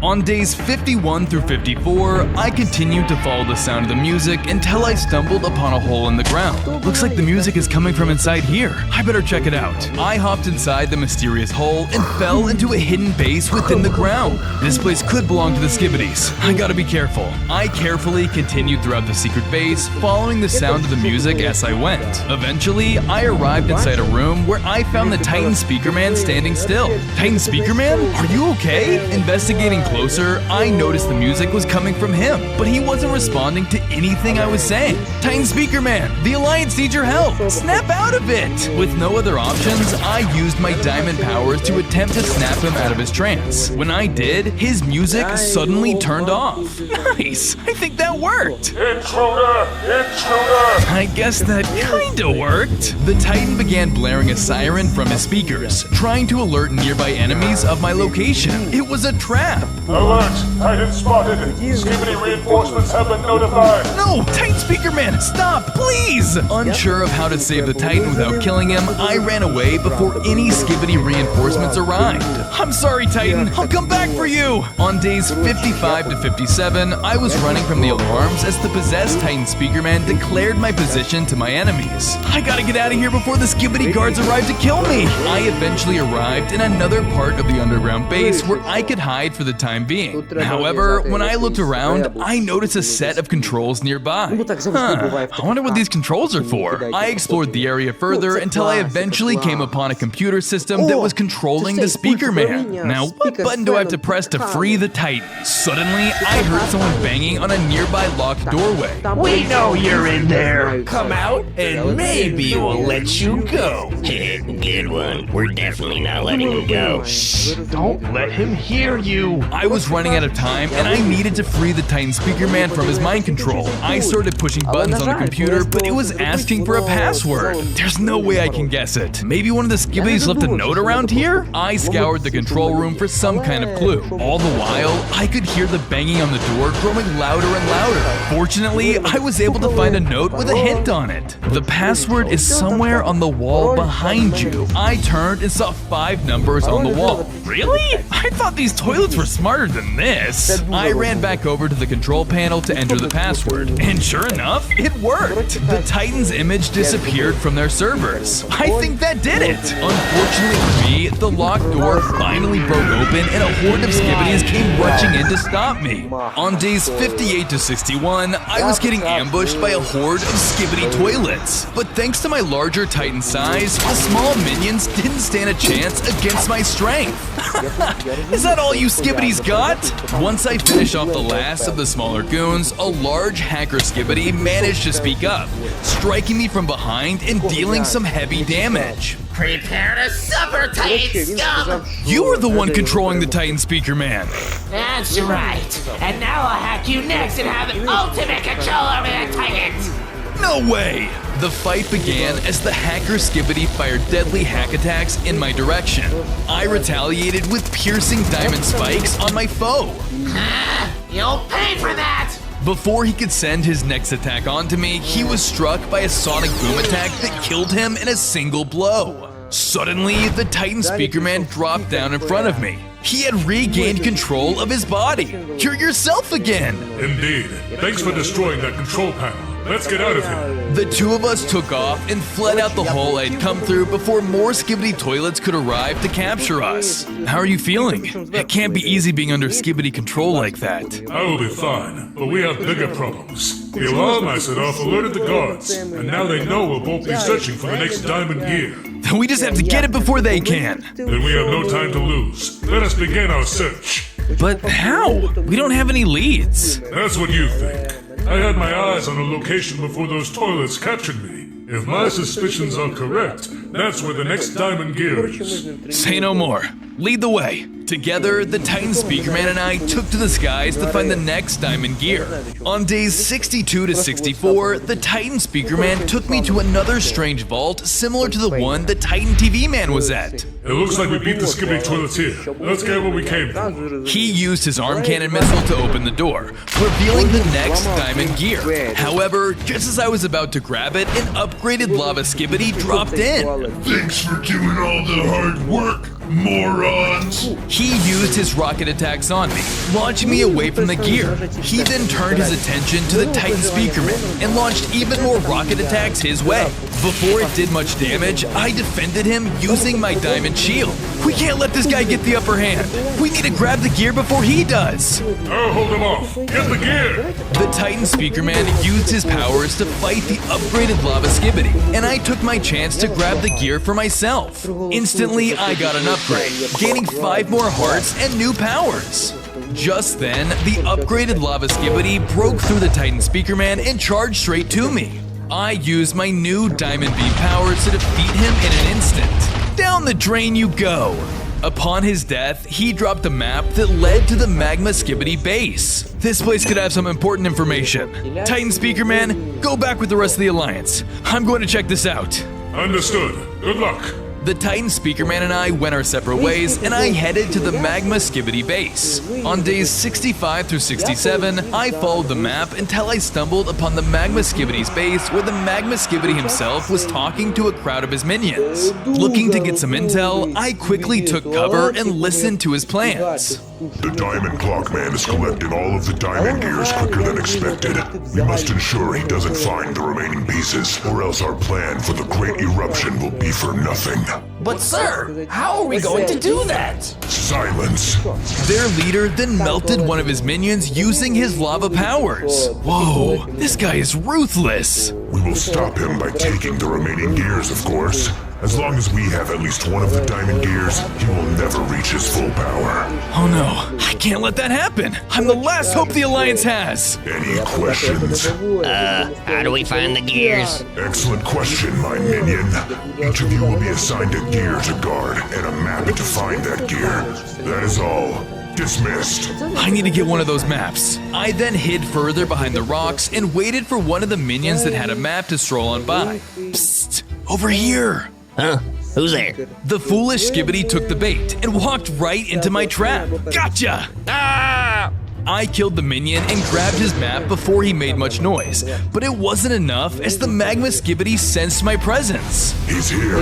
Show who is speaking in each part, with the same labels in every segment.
Speaker 1: On days 51 through 54, I continued to follow the sound of the music until I stumbled upon a hole in the ground. Looks like the music is coming from inside here. I better check it out. I hopped inside the mysterious hole and fell into a hidden base within the ground. This place could belong to the Skibbities. I gotta be careful. I carefully continued throughout the secret base, following the sound of the music as I went. Eventually, I arrived inside a room where I found the Titan Speaker Man standing still. Titan Speaker Man? Are you okay? Investigating closer, I noticed the music was coming from him, but he wasn't responding to anything I was saying. Titan Speaker Man, the Alliance needs your help. Snap out of it! With no other options, I used my diamond powers to attempt to snap him out of his trance. When I did, his music suddenly turned off. Nice! I think that worked!
Speaker 2: Intruder! Intruder!
Speaker 1: I guess that kinda worked. The Titan began blaring a siren from his speakers, trying to alert nearby enemies of my location. It was a trap!
Speaker 2: Alert! Titan spotted! Skibbity reinforcements have been notified!
Speaker 1: No! Titan Speaker Man, stop, please! Unsure of how to save the Titan without killing him, I ran away before any Skibbity reinforcements arrived. I'm sorry, Titan. I'll come back for you! On days 55 to 57, I was running from the alarms as the possessed Titan Speaker Man declared my position to my enemies. I gotta get out of here before the Skibbity guards arrive to kill me! I eventually arrived in another part of the underground base where I could hide for the time being. However, when I looked around, I noticed a set of controls nearby. I wonder what these controls are for. I explored the area further until I eventually came upon a computer system that was controlling the Speaker Man. Now, what button do I have to press to free the Titan? Suddenly, I heard someone banging on a nearby locked doorway.
Speaker 3: We know you're in there. Come out and maybe we'll let you go.
Speaker 4: Good one. We're definitely not letting him go.
Speaker 3: Shh, don't let him hear you.
Speaker 1: I was running out of time and I needed to free the Titan Speaker Man from his mind control. I started pushing buttons on the computer, but it was asking for a password. There's no way I can guess it. Maybe one of the Skibbities left a note around here? I scoured the control room for some kind of clue. All the while, I could hear the banging on the door growing louder and louder. Fortunately, I was able to find a note with a hint on it. The password is somewhere on the wall behind you. I turned and saw 5 numbers on the wall. Really? I thought these toilets were smarter than this. I ran back over to the control panel to enter the password, and sure enough, it worked. The Titan's image disappeared from their servers. I think that did it. Unfortunately for me, the locked door finally broke open and a horde of Skibbities came rushing in to stop me. On days 58 to 61, I was getting ambushed by a horde of Skibbity toilets. But thanks to my larger Titan size, the small minions didn't stand a chance against my strength. Is that all you Skibbities got? Once I finished off the last of the smaller goons, a large hacker Skibbity managed to speak up, striking me from behind and dealing some heavy damage.
Speaker 4: Prepare to suffer, Titan scum!
Speaker 1: You were the one controlling the Titan Speaker Man.
Speaker 4: That's right. And now I'll hack you next and have ultimate control over the Titans!
Speaker 1: No way! The fight began as the hacker Skibbity fired deadly hack attacks in my direction. I retaliated with piercing diamond spikes on my foe.
Speaker 4: You'll pay for that!
Speaker 1: Before he could send his next attack onto me, he was struck by a sonic boom attack that killed him in a single blow. Suddenly, the Titan Speaker Man dropped down in front of me. He had regained control of his body. You're yourself again.
Speaker 2: Indeed. Thanks for destroying that control panel. Let's get out of here.
Speaker 1: The two of us took off and fled out the hole I'd come through before more Skibbity toilets could arrive to capture us. How are you feeling? It can't be easy being under Skibbity control like that.
Speaker 2: I will be fine, but we have bigger problems. The alarm I set off alerted the guards, and now they know we'll both be searching for the next diamond gear.
Speaker 1: Then we just have to get it before they can.
Speaker 2: Then we have no time to lose. Let us begin our search.
Speaker 1: But how? We don't have any leads.
Speaker 2: That's what you think. I had my eyes on a location before those toilets captured me. If my suspicions are correct, that's where the next diamond gear is.
Speaker 1: Say no more. Lead the way. Together, the Titan Speaker Man and I took to the skies to find the next diamond gear. On days 62 to 64, the Titan Speaker Man took me to another strange vault similar to the one the Titan TV Man was at.
Speaker 2: It looks like we beat the Skibbity toilets here. Let's get what we came for.
Speaker 1: He used his arm cannon missile to open the door, revealing the next diamond gear. However, just as I was about to grab it, an upgraded lava Skibbity dropped in.
Speaker 2: Thanks for doing all the hard work. Morons!
Speaker 1: He used his rocket attacks on me, launching me away from the gear. He then turned his attention to the Titan Speakerman and launched even more rocket attacks his way. Before it did much damage, I defended him using my diamond shield. We can't let this guy get the upper hand. We need to grab the gear before he does.
Speaker 2: I'll hold him off. Get the gear!
Speaker 1: The Titan Speakerman used his powers to fight the upgraded lava skibbity, and I took my chance to grab the gear for myself. Instantly, I got an upgrade, gaining 5 more hearts and new powers. Just then, the upgraded lava skibbity broke through the Titan Speakerman and charged straight to me. I used my new diamond beam powers to defeat him in an instant. Down the drain you go! Upon his death, he dropped a map that led to the Magma Skibbity base. This place could have some important information. Titan Speakerman, go back with the rest of the Alliance. I'm going to check this out.
Speaker 2: Understood. Good luck.
Speaker 1: The Titan Speakerman and I went our separate ways, and I headed to the Magma Skibbity base. On days 65 through 67, I followed the map until I stumbled upon the Magma Skibbity's base, where the Magma Skibbity himself was talking to a crowd of his minions. Looking to get some intel, I quickly took cover and listened to his plans.
Speaker 5: The Diamond Clockman is collecting all of the diamond gears quicker than expected. We must ensure he doesn't find the remaining pieces, or else our plan for the Great Eruption will be for nothing.
Speaker 3: But sir, how are we going to do that?
Speaker 5: Silence.
Speaker 1: Their leader then melted one of his minions using his lava powers. Whoa, this guy is ruthless.
Speaker 5: We will stop him by taking the remaining gears, of course. As long as we have at least one of the diamond gears, he will never reach his full power.
Speaker 1: Oh no, I can't let that happen. I'm the last hope the Alliance has.
Speaker 5: Any questions?
Speaker 6: How do we find the gears?
Speaker 5: Excellent question, my minion. Each of you will be assigned a gear to guard and a map to find that gear. That is all. Dismissed.
Speaker 1: I need to get one of those maps. I then hid further behind the rocks and waited for one of the minions that had a map to stroll on by. Psst, over here.
Speaker 6: Huh? Who's there?
Speaker 1: The foolish Skibbity took the bait and walked right into my trap. Gotcha!
Speaker 6: Ah!
Speaker 1: I killed the minion and grabbed his map before he made much noise, but it wasn't enough as the Magma Skibbity sensed my presence.
Speaker 5: He's here.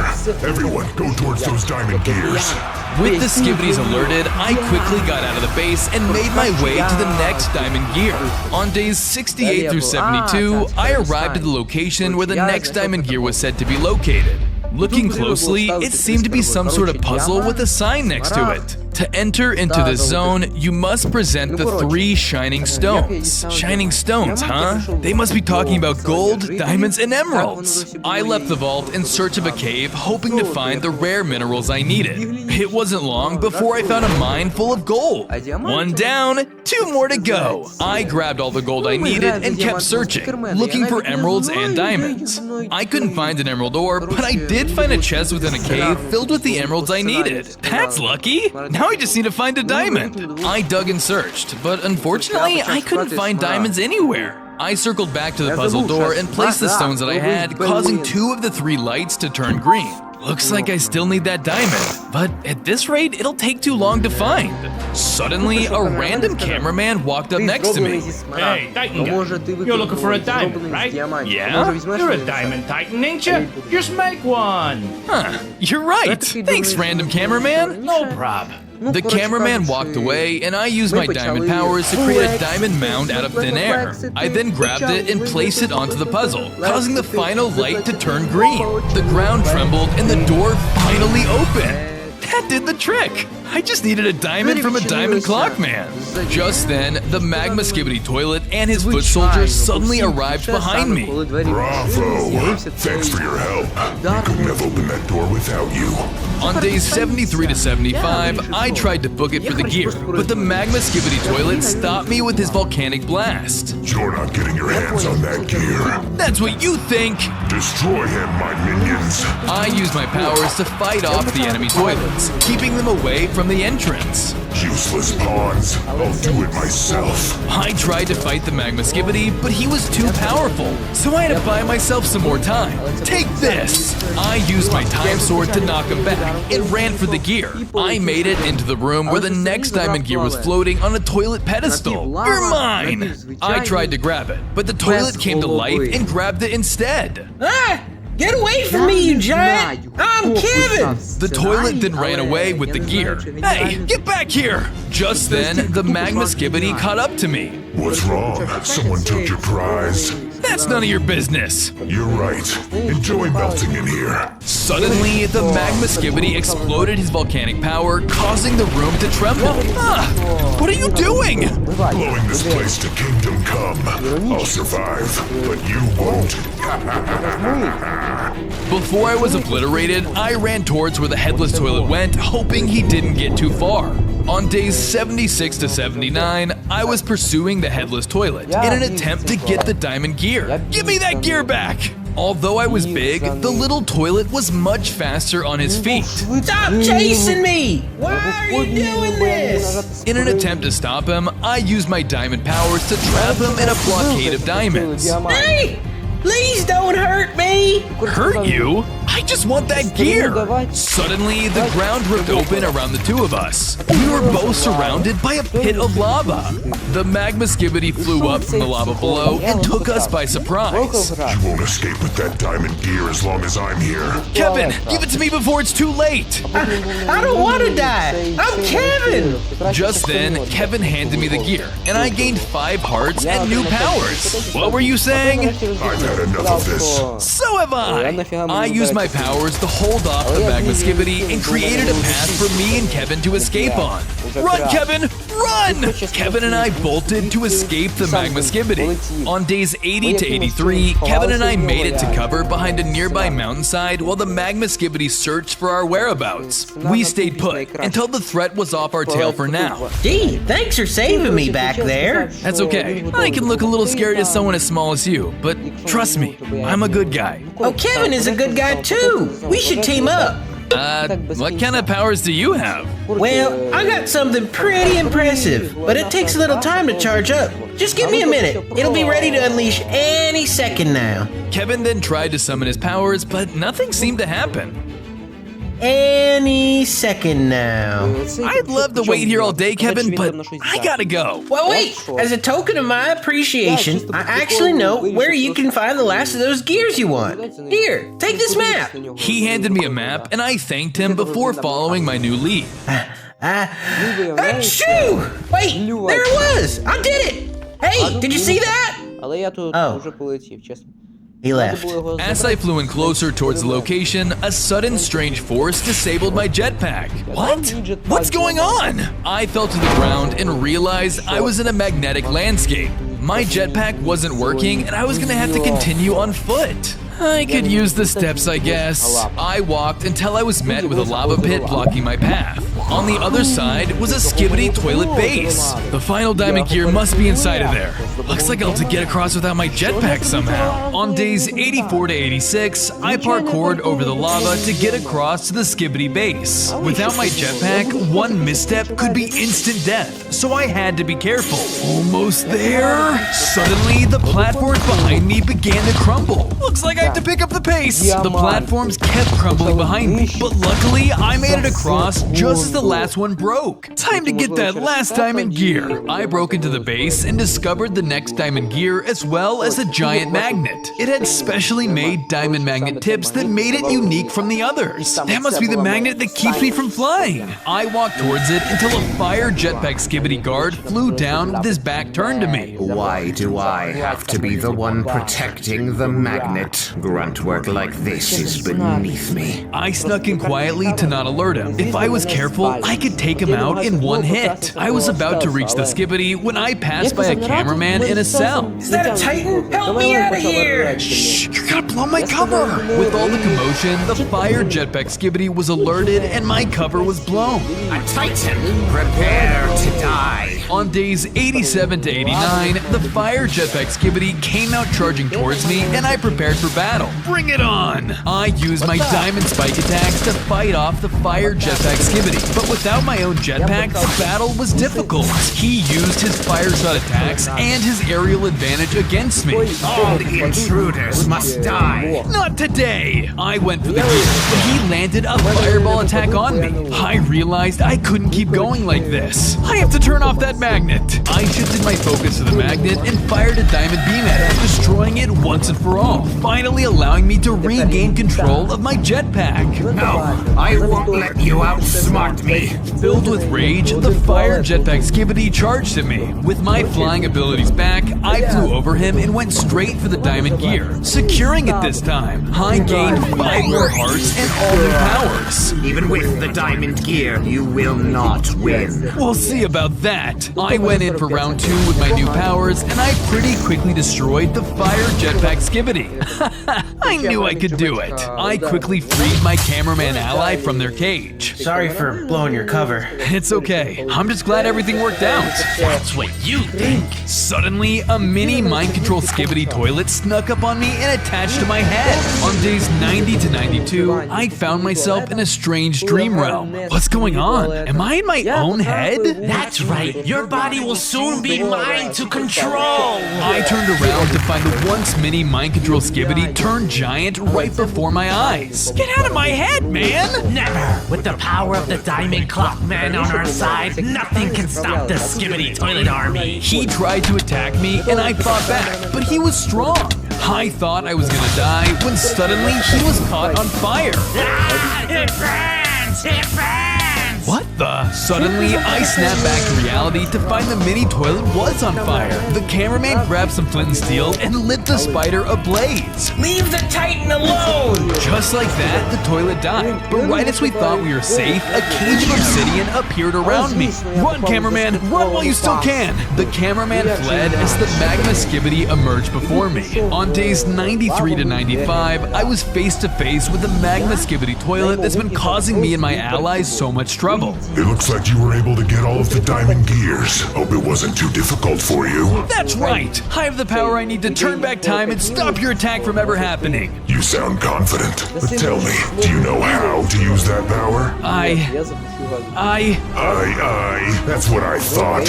Speaker 5: Everyone, go towards those diamond gears.
Speaker 1: With the Skibbities alerted, I quickly got out of the base and made my way to the next diamond gear. On days 68 through 72, I arrived at the location where the next diamond gear was said to be located. Looking closely, it seemed to be some sort of puzzle with a sign next to it. To enter into this zone, you must present the 3 shining stones. Shining stones, huh? They must be talking about gold, diamonds, and emeralds. I left the vault in search of a cave, hoping to find the rare minerals I needed. It wasn't long before I found a mine full of gold. 1 down, 2 more to go. I grabbed all the gold I needed and kept searching, looking for emeralds and diamonds. I couldn't find an emerald ore, but I did find a chest within a cave filled with the emeralds I needed. That's lucky. Now I just need to find a diamond. I dug and searched, but unfortunately, I couldn't find diamonds anywhere. I circled back to the puzzle door and placed the stones that I had, causing 2 of the 3 lights to turn green. Looks like I still need that diamond, but at this rate, it'll take too long to find. Suddenly, a random cameraman walked up next to me.
Speaker 7: Hey, Titan guy, you're looking for a diamond, right?
Speaker 1: Yeah?
Speaker 7: You're a diamond Titan, ain't you? Just make one.
Speaker 1: Huh, you're right. Thanks, random cameraman.
Speaker 7: No problem.
Speaker 1: The cameraman walked away, and I used my diamond powers to create a diamond mound out of thin air. I then grabbed it and placed it onto the puzzle, causing the final light to turn green. The ground trembled, and the door finally opened. That did the trick! I just needed a diamond from a diamond clockman. Just then, the Magma Skibbity toilet and his foot soldiers suddenly arrived behind me.
Speaker 5: Bravo! Thanks for your help. We couldn't have opened that door without you.
Speaker 1: On days 73 to 75, I tried to book it for the gear, but the Magma Skibbity toilet stopped me with his volcanic blast.
Speaker 5: You're not getting your hands on that gear.
Speaker 1: That's what you think!
Speaker 5: Destroy him, my minions.
Speaker 1: I used my powers to fight off the enemy toilets, keeping them away from the entrance.
Speaker 5: Useless pawns. I'll do it myself.
Speaker 1: I tried to fight the Magma Skibbity, but he was too powerful, so I had to buy myself some more time. Take this! I used my time sword to knock him back and ran for the gear. I made it into the room where the next diamond gear was floating on a toilet pedestal. You're mine! I tried to grab it, but the toilet came to life and grabbed it instead.
Speaker 3: Get away from me, you giant! I'm Kevin!
Speaker 1: The toilet then ran away with the gear. Hey, get back here! Just then, the magma skibbity caught up to me.
Speaker 5: What's wrong? Someone took your prize.
Speaker 1: That's none of your business.
Speaker 5: You're right. Enjoy melting in here.
Speaker 1: Suddenly, the magma skibbity exploded his volcanic power, causing the room to tremble. What are you doing?
Speaker 5: Blowing this place to kingdom come. I'll survive, but you won't.
Speaker 1: Before I was obliterated, I ran towards where the headless toilet went, hoping he didn't get too far. On days 76 to 79, I was pursuing the headless toilet in an attempt to get the diamond gear. Give me that gear back! Although I was big, the little toilet was much faster on his feet.
Speaker 3: Stop chasing me! Why are you doing this?
Speaker 1: In an attempt to stop him, I used my diamond powers to trap him in a blockade of diamonds.
Speaker 3: Hey! Please don't hurt me!
Speaker 1: Hurt you? I just want that gear! Suddenly, the ground ripped open around the two of us. We were both surrounded by a pit of lava. The magma skibbity flew up from the lava below and took us by surprise.
Speaker 5: You won't escape with that diamond gear as long as I'm here.
Speaker 1: Kevin, give it to me before it's too late!
Speaker 3: I don't want to die! I'm Kevin!
Speaker 1: Just then, Kevin handed me the gear, and I gained 5 hearts and new powers. What were you saying?
Speaker 5: I've had enough of this.
Speaker 1: So have I used my powers to hold off the magma skibbity and created a path for me and Kevin to escape on. Run, Kevin! Run! Kevin and I bolted to escape the magma skibbity. On days 80 to 83, Kevin and I made it to cover behind a nearby mountainside while the magma skibbity searched for our whereabouts. We stayed put until the threat was off our tail for now.
Speaker 3: Gee, thanks for saving me back there.
Speaker 1: That's okay. I can look a little scary to someone as small as you, but trust me, I'm a good guy.
Speaker 3: Oh, Kevin is a good guy too. We should team up.
Speaker 1: What kind of powers do you have?
Speaker 3: Well, I got something pretty impressive, but it takes a little time to charge up. Just give me a minute. It'll be ready to unleash any second now.
Speaker 1: Kevin then tried to summon his powers, but nothing seemed to happen.
Speaker 3: Any second now.
Speaker 1: I'd love to wait here all day, Kevin, but I gotta go.
Speaker 3: Well, wait. As a token of my appreciation, I actually know where you can find the last of those gears you want. Here, take this map.
Speaker 1: He handed me a map, and I thanked him before following my new lead.
Speaker 3: Achoo! Wait, there it was. I did it. Hey, did you see that? Oh. He left.
Speaker 1: As I flew in closer towards the location, a sudden strange force disabled my jetpack. What? What's going on? I fell to the ground and realized I was in a magnetic landscape. My jetpack wasn't working and I was gonna have to continue on foot. I could use the steps, I guess. I walked until I was met with a lava pit blocking my path. On the other side was a skibbity toilet base. The final diamond gear must be inside of there. Looks like I'll have to get across without my jetpack somehow. On days 84 to 86, I parkoured over the lava to get across to the skibbity base. Without my jetpack, one misstep could be instant death, so I had to be careful. Almost there. Suddenly, the platforms behind me began to crumble. Looks like I have to pick up the pace. The platforms kept crumbling behind me, but luckily I made it across just as the last one broke. Time to get that last diamond gear. I broke into the base and discovered the next diamond gear as well as a giant magnet. It had specially made diamond magnet tips that made it unique from the others. That must be the magnet that keeps me from flying. I walked towards it until a fire jetpack skibbity guard flew down with his back turned to me.
Speaker 8: Why do I have to be the one protecting the magnet? Grunt work like this is beneath me.
Speaker 1: I snuck in quietly to not alert him. If I was careful, I could take him out in one hit. I was about to reach the skibbity when I passed by a cameraman in a cell.
Speaker 3: Is that a titan? Help me out of here!
Speaker 1: Shh, you're gonna blow my cover! With all the commotion, the fire jetpack skibbity was alerted and my cover was blown.
Speaker 8: A titan! Prepare to die!
Speaker 1: On days 87 to 89, the fire jetpack skibbity came out charging towards me and I prepared for battle. Bring it on! I used my diamond spike attacks to fight off the fire jetpack skibbity, but without my own jetpack, the battle was difficult. He used his fire shot attacks and his aerial advantage against me.
Speaker 8: All intruders must die!
Speaker 1: Not today! I went for the gear, but he landed a fireball attack on me. I realized I couldn't keep going like this. I have to turn off that magnet. I shifted my focus to the magnet magnet and fired a diamond beam at it, destroying it once and for all, finally allowing me to regain control of my jetpack.
Speaker 8: No, I won't let you outsmart me.
Speaker 1: Filled with rage, the fire jetpack skibbity charged at me. With my flying abilities back, I flew over him and went straight for the diamond gear, securing it this time. I gained 5 more hearts and all new powers.
Speaker 8: Even with the diamond gear, you will not win.
Speaker 1: We'll see about that. I went in for round 2 with my new powers, and I pretty quickly destroyed the fire jetpack skibbity. I knew I could do it. I quickly freed my cameraman ally from their cage.
Speaker 3: Sorry for blowing your cover.
Speaker 1: It's okay. I'm just glad everything worked out.
Speaker 4: That's what you think.
Speaker 1: Suddenly, a mini mind control skibbity toilet snuck up on me and attached to my head. On days 90 to 92, I found myself in a strange dream realm. What's going on? Am I in my own head?
Speaker 4: That's right. Your body will soon be mine to control.
Speaker 1: I turned around to find the once mini mind control skibbity turned giant right before my eyes. Get out of my head, man!
Speaker 4: Never. With the power of the Diamond Clockman on our side, nothing can stop the Skibbity Toilet Army.
Speaker 1: He tried to attack me and I fought back, but he was strong. I thought I was gonna die when suddenly he was caught on fire.
Speaker 4: Ah, it burns! It burns!
Speaker 1: What the? Suddenly, I snapped back to reality to find the mini toilet was on fire. The cameraman grabbed some flint and steel and lit the spider ablaze.
Speaker 3: Leave the Titan alone!
Speaker 1: Just like that, the toilet died. But right as we thought we were safe, a cage of obsidian appeared around me. Run, cameraman! Run while you still can! The cameraman fled as the magma skibbity emerged before me. On days 93 to 95, I was face to face with the magma skibbity toilet that's been causing me and my allies so much trouble.
Speaker 5: It looks like you were able to get all of the diamond gears. Hope it wasn't too difficult for you.
Speaker 1: That's right! I have the power I need to turn back time and stop your attack from ever happening.
Speaker 5: You sound confident, but tell me, do you know how to use that power?
Speaker 1: Aye.
Speaker 5: That's what I thought.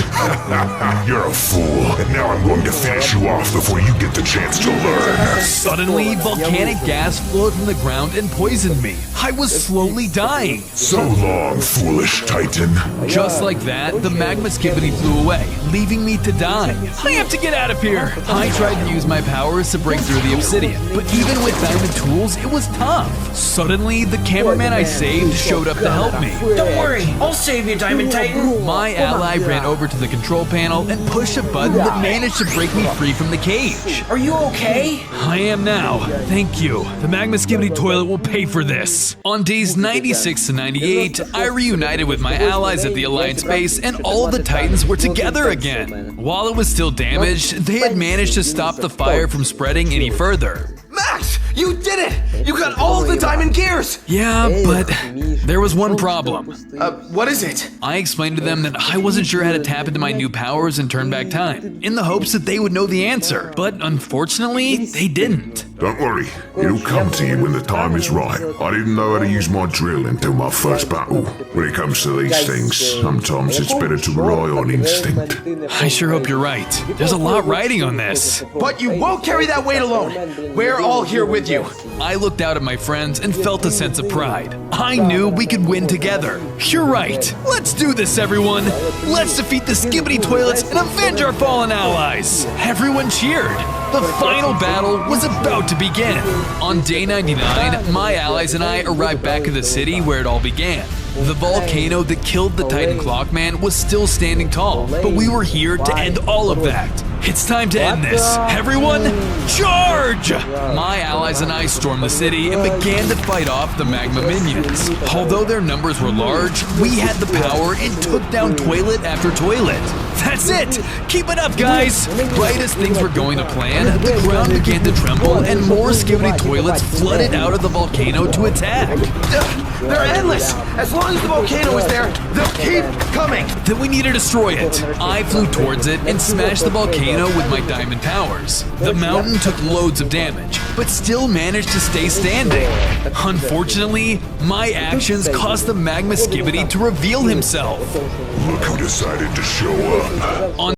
Speaker 5: You're a fool, and now I'm going to finish you off before you get the chance to learn.
Speaker 1: Suddenly, volcanic gas flowed from the ground and poisoned me. I was slowly dying.
Speaker 5: So long, foolish Titan.
Speaker 1: Just like that, the magma skibbity flew away, leaving me to die. I have to get out of here. I tried to use my powers to break through the obsidian, but even with diamond tools, it was tough. Suddenly, the cameraman I saved showed up to help me.
Speaker 3: Don't worry, I'll save you, Diamond Titan.
Speaker 1: My ally ran over to the control panel and pushed a button that managed to break me free from the cage.
Speaker 3: Are you okay?
Speaker 1: I am now. Thank you. The magma skibbity toilet will pay for this. On days 96 to 98, I reunited with my allies at the Alliance base and all the Titans were together again. While it was still damaged, they had managed to stop the fire from spreading any further.
Speaker 9: Max, you did it! You got all of the diamond gears!
Speaker 1: Yeah, but there was one problem.
Speaker 9: What is it?
Speaker 1: I explained to them that I wasn't sure how to tap into my new powers and turn back time, in the hopes that they would know the answer. But unfortunately, they didn't.
Speaker 5: Don't worry, it'll come to you when the time is right. I didn't know how to use my drill until my first battle. When it comes to these things, sometimes it's better to rely on instinct.
Speaker 1: I sure hope you're right. There's a lot riding on this.
Speaker 9: But you won't carry that weight alone. We're all here with you.
Speaker 1: I looked out at my friends and felt a sense of pride. I knew we could win together. You're right. Let's do this, everyone. Let's defeat the skibbity toilets and avenge our fallen allies. Everyone cheered. The final battle was about to begin. On day 99, my allies and I arrived back at the city where it all began. The volcano that killed the Titan Clockman was still standing tall, but we were here to end all of that. It's time to end this. Everyone, charge! My allies and I stormed the city and began to fight off the magma minions. Although their numbers were large, we had the power and took down toilet after toilet. That's it! Keep it up, guys! Right as things were going to plan, the ground began to tremble and more skibbity toilets flooded out of the volcano to attack.
Speaker 9: They're endless! As long as the volcano is there, they'll keep coming!
Speaker 1: Then we need to destroy it. I flew towards it and smashed the volcano with my diamond powers. The mountain took loads of damage, but still managed to stay standing. Unfortunately, my actions caused the magma skibbity to reveal himself.
Speaker 5: Look who decided to show up.
Speaker 1: On